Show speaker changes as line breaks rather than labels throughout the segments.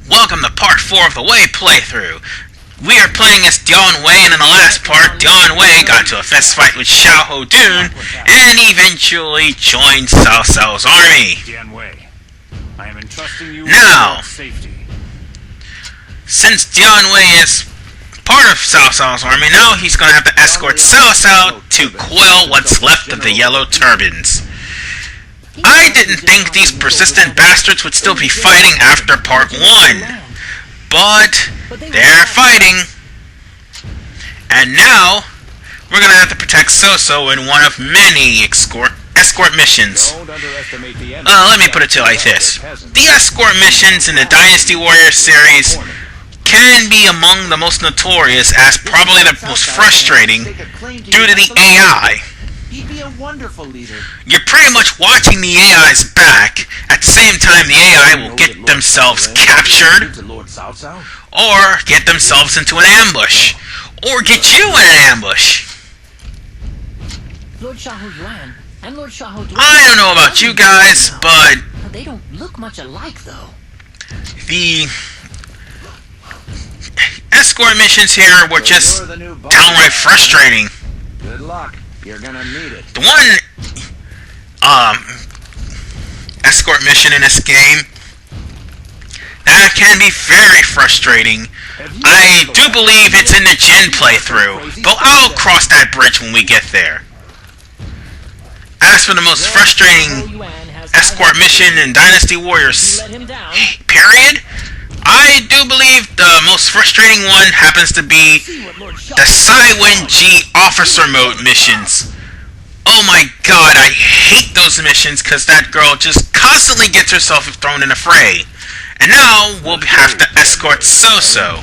Welcome to part 4 of the Wei playthrough. We are playing as Dian Wei, and in the last part, Dian Wei got into a fist fight with Xiahou Dun and eventually joined Cao Cao's army.
Dian Wei, I am entrusting you
now,
with safety.
Since Dian Wei is part of Cao Cao's army, now he's going to have to escort Cao Cao to quell what's left of the Yellow Turbans. I didn't think these persistent bastards would still be fighting after part 1, but they're fighting. And now, we're going to have to protect Soso in one of many escort missions. Let me put it to you like this. The escort missions in the Dynasty Warrior series can be among the most notorious as probably the most frustrating due to the AI.
He'd be a wonderful leader.
You're pretty much watching the AI's back. At the same time, the AI will get themselves captured, or get themselves into an ambush, or get you in an ambush.
Lord Xiahou Yuan and Lord Xiahou Dun.
I don't know about you guys, but
They don't look much alike, though.
the escort missions here were just downright frustrating.
Good luck. You're gonna need it.
The one escort mission in this game that can be very frustrating. I do believe it's in the Jin playthrough, but I'll cross that bridge when we get there. As for the most frustrating escort mission in Dynasty Warriors period, I do believe the most frustrating one happens to be the Saiwen G officer mode missions. Oh my god, I hate those missions because that girl just constantly gets herself thrown in a fray. And now we'll have to escort Soso.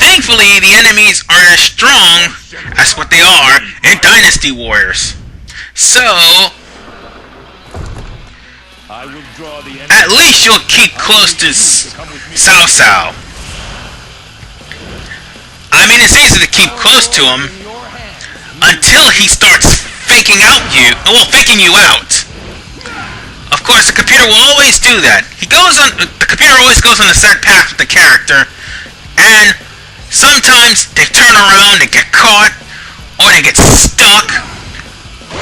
Thankfully, the enemies aren't as strong as what they are in Dynasty Warriors. So, at least you'll keep close to Cao Cao. I mean, it's easy to keep close to him until he starts faking you out. Of course, the computer will always do that. The computer always goes on a set path with the character, and sometimes they turn around, they get caught, or they get stuck,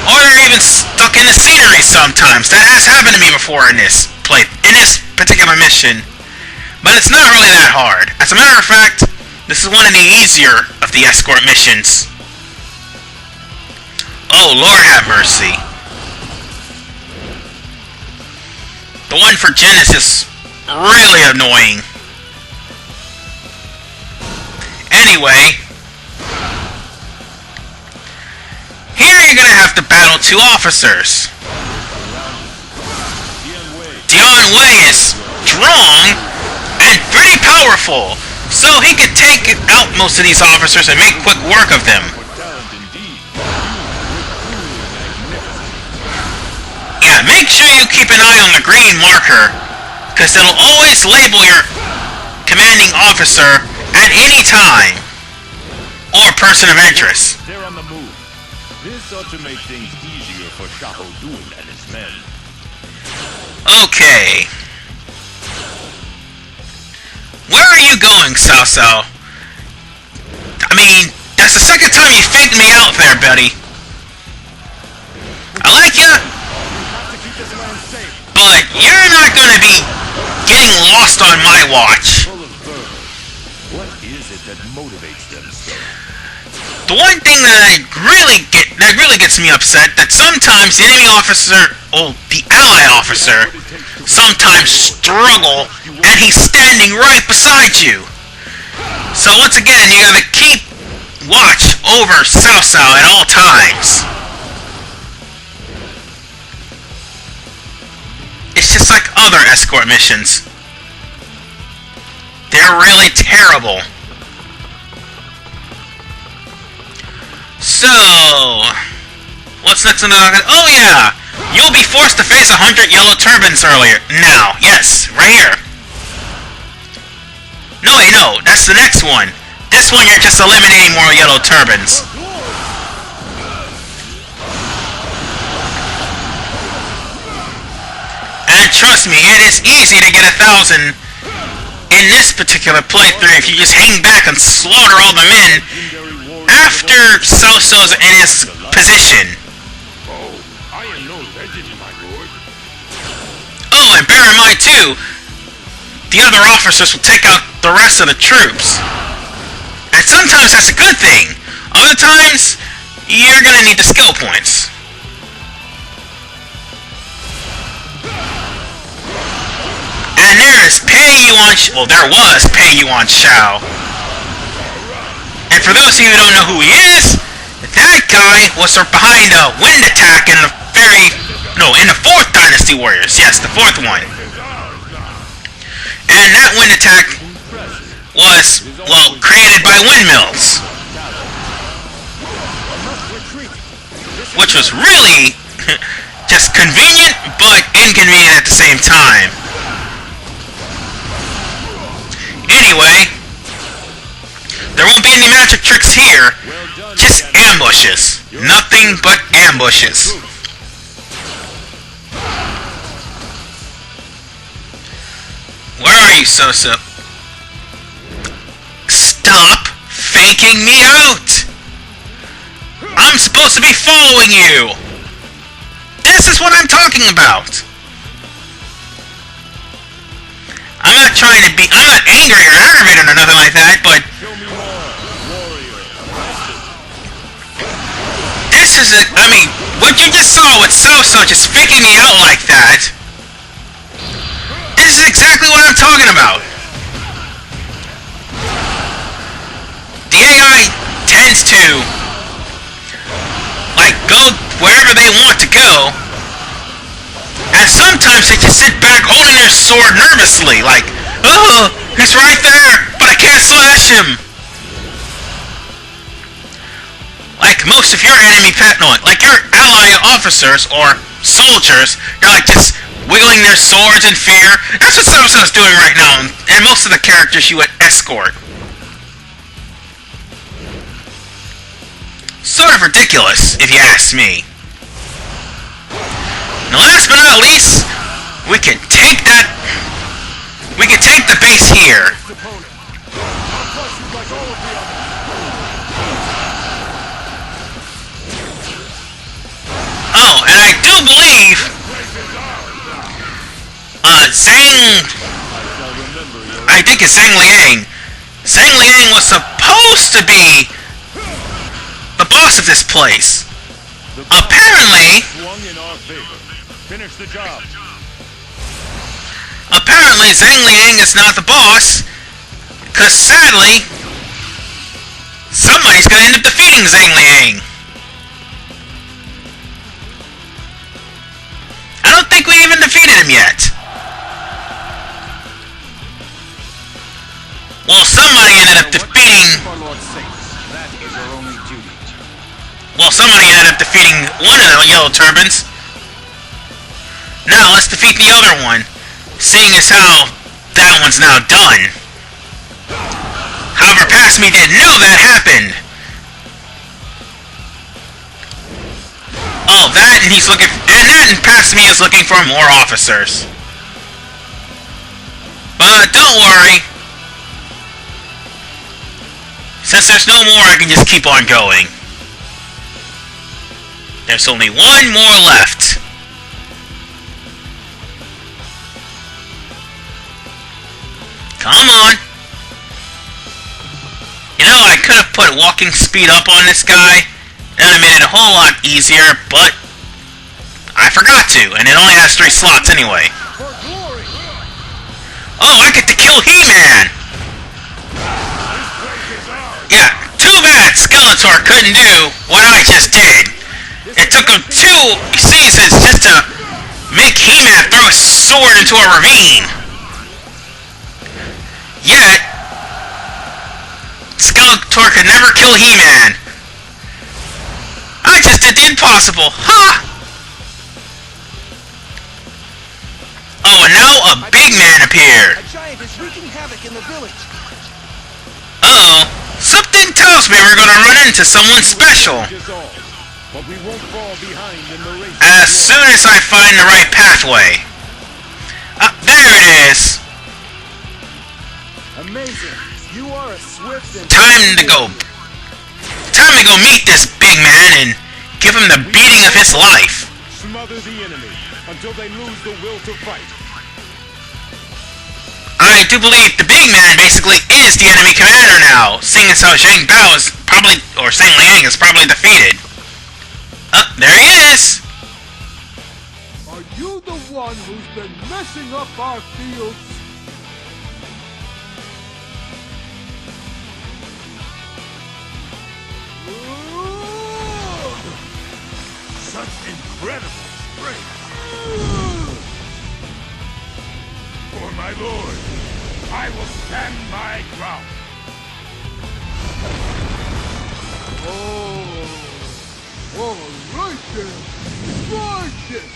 or they're even stuck in the scenery sometimes. That has happened to me before in this particular mission. But it's not really that hard. As a matter of fact, this is one of the easier of the escort missions. Oh, Lord have mercy. The one for Jin is just really annoying. Anyway, here you're gonna have to battle two officers. Dian Wei is strong and pretty powerful, so he could take out most of these officers and make quick work of them. Yeah, make sure you keep an eye on the green marker, because it'll always label your commanding officer at any time, or person of interest.
They're on the move. This ought to make things easier for Xiahou Dun and his men.
Okay. Where are you going, Cao Cao? I mean, that's the second time you faked me out there, buddy. I like ya, but you're not gonna be getting lost on my watch.
What is it that motivates them so?
The one thing that really gets me upset, that sometimes the enemy officer, the ally officer, sometimes struggle, and he's standing right beside you. So once again, you gotta keep watch over Cao Cao at all times. It's just like other escort missions. They're really terrible. So, what's next on the docket? Oh yeah! You'll be forced to face 100 Yellow Turbans now. Yes, right here. No, wait, no. That's the next one. This one, you're just eliminating more Yellow Turbans. And And trust me, it is easy to get 1,000 in this particular playthrough if you just hang back and slaughter all the men after Cao Cao's in his position.
Oh, I am no legend, my lord.
Oh, and bear in mind too, the other officers will take out the rest of the troops. And sometimes that's a good thing. Other times, you're gonna need the skill points. And there is there was Pei Yuan Shao. And for those of you who don't know who he is, that guy was behind a wind attack in the in the 4th Dynasty Warriors. Yes, the 4th one. And that wind attack was, well, created by windmills. Which was really just convenient, but inconvenient at the same time. Anyway, there won't be any magic tricks here, just ambushes. Nothing but ambushes. Where are you, Sosa? Stop faking me out! I'm supposed to be following you! This is what I'm talking about! I'm not angry or aggravated or nothing like that, but this is what you just saw with Sosa just faking me out like that, this is exactly what I'm talking about. The AI tends to, go wherever they want to go, and sometimes they just sit back holding their sword nervously, like, oh, he's right there, but I can't slash him. Like most of your like your ally officers or soldiers, they're like just wiggling their swords in fear. That's what Sosa's doing right now, and most of the characters you would escort. Sort of ridiculous, if you ask me. Now, last but not least, we can take the base here. Oh, and I do believe I think it's Zhang Liang. Zhang Liang was supposed to be the boss of this place. Apparently, Zhang Liang is not the boss, because sadly, somebody's gonna end up defeating Zhang Liang. I don't think we even defeated him yet. Well, somebody ended up defeating one of the Yellow Turbans. Now, let's defeat the other one, seeing as how that one's now done. However, past me didn't know that happened. Oh, that and past me is looking for more officers. But don't worry. Since there's no more, I can just keep on going. There's only one more left. Come on. You know, I could have put walking speed up on this guy. That would have made it a whole lot easier, but I forgot to, and it only has 3 slots anyway. Oh, I get to kill He-Man! Yeah, too bad Skeletor couldn't do what I just did. It took him 2 seasons just to make He-Man throw his sword into a ravine. Yet, Skeletor could never kill He-Man. I just did the impossible. Ha! Oh, and now a big man appeared.
A giant is wreaking havoc in the village.
Uh-oh. Something tells me we're gonna run into someone special.
But we won't fall behind in the race.
As soon as I find the right pathway. Ah, there it is!
Amazing. You are a swift and...
Time to go. Time to go meet this big man and give him the beating of his life.
Smother the enemy until they lose the will to fight.
I do believe the big man basically is the enemy commander now, seeing as how Zhang Bao is probably, or Zhang Liang is probably defeated. Oh, there he is!
Are you the one who's been messing up our fields?
Such incredible strength. For my lord, I will stand my ground.
Oh, all right then. Gorgeous.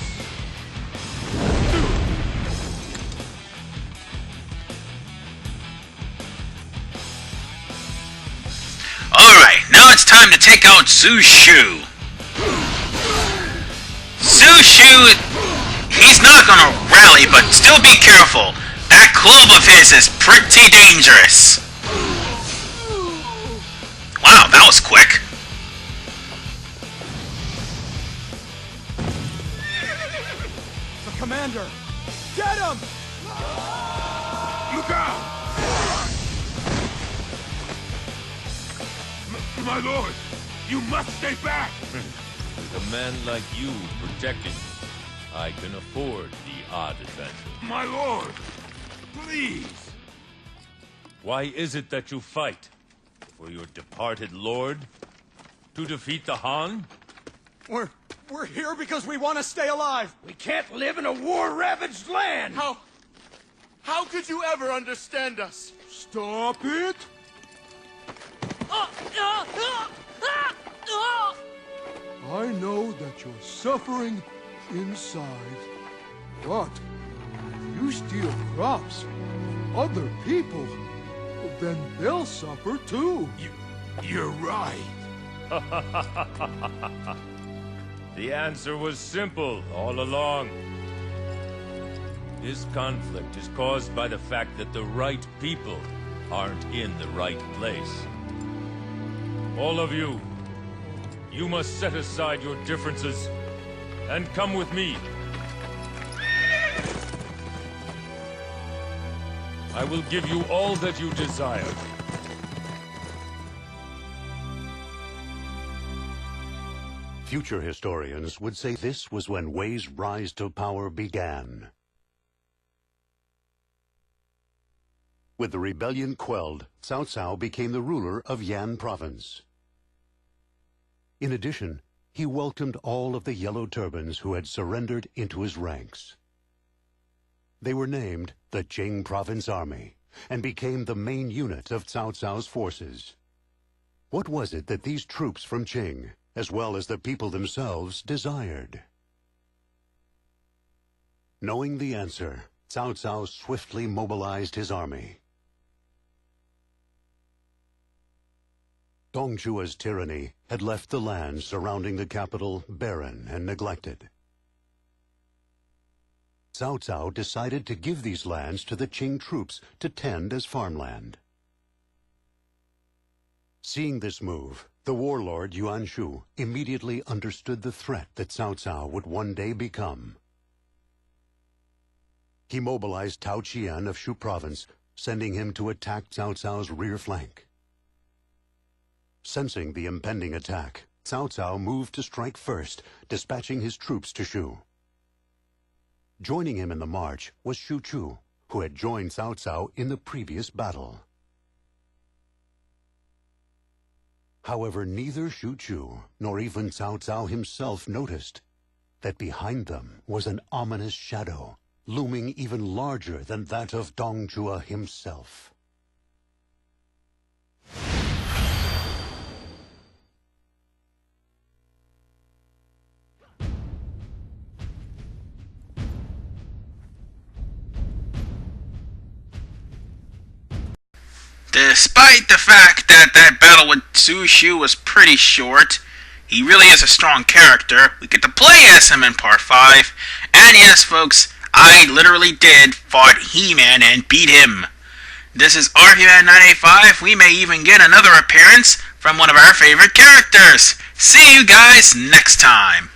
Alright, now it's time to take out Zhu Shu. Zhu Shu, he's not gonna rally, but still be careful. That club of his is pretty dangerous. Wow, that was quick.
The commander. Get him!
Look out! My lord, you must stay back!
With a man like you protecting me, I can afford the odd adventure.
My lord, please!
Why is it that you fight? For your departed lord? To defeat the Han?
We're here because we want to stay alive.
We can't live in a war-ravaged land!
How could you ever understand us? Stop it! I know that you're suffering inside, but if you steal crops from other people, then they'll suffer too.
You're right.
The answer was simple all along. This conflict is caused by the fact that the right people aren't in the right place. All of you, you must set aside your differences and come with me. I will give you all that you desire.
Future historians would say this was when Wei's rise to power began. With the rebellion quelled, Cao Cao became the ruler of Yan province. In addition, he welcomed all of the Yellow Turbans who had surrendered into his ranks. They were named the Jing Province Army and became the main unit of Cao Cao's forces. What was it that these troops from Qing, as well as the people themselves, desired? Knowing the answer, Cao Cao swiftly mobilized his army. Dongzhua's tyranny had left the lands surrounding the capital barren and neglected. Cao Cao decided to give these lands to the Qing troops to tend as farmland. Seeing this move, the warlord Yuan Shu immediately understood the threat that Cao Cao would one day become. He mobilized Tao Qian of Shu province, sending him to attack Cao Cao's rear flank. Sensing the impending attack, Cao Cao moved to strike first, dispatching his troops to Shu. Joining him in the march was Shu Chu, who had joined Cao Cao in the previous battle. However, neither Shu Chu nor even Cao Cao himself noticed that behind them was an ominous shadow, looming even larger than that of Dongzhua himself.
Despite the fact that that battle with Zhu Shu was pretty short, he really is a strong character. We get to play as him in Part 5. And yes, folks, I literally did fought He-Man and beat him. This is RVman 985. We may even get another appearance from one of our favorite characters. See you guys next time.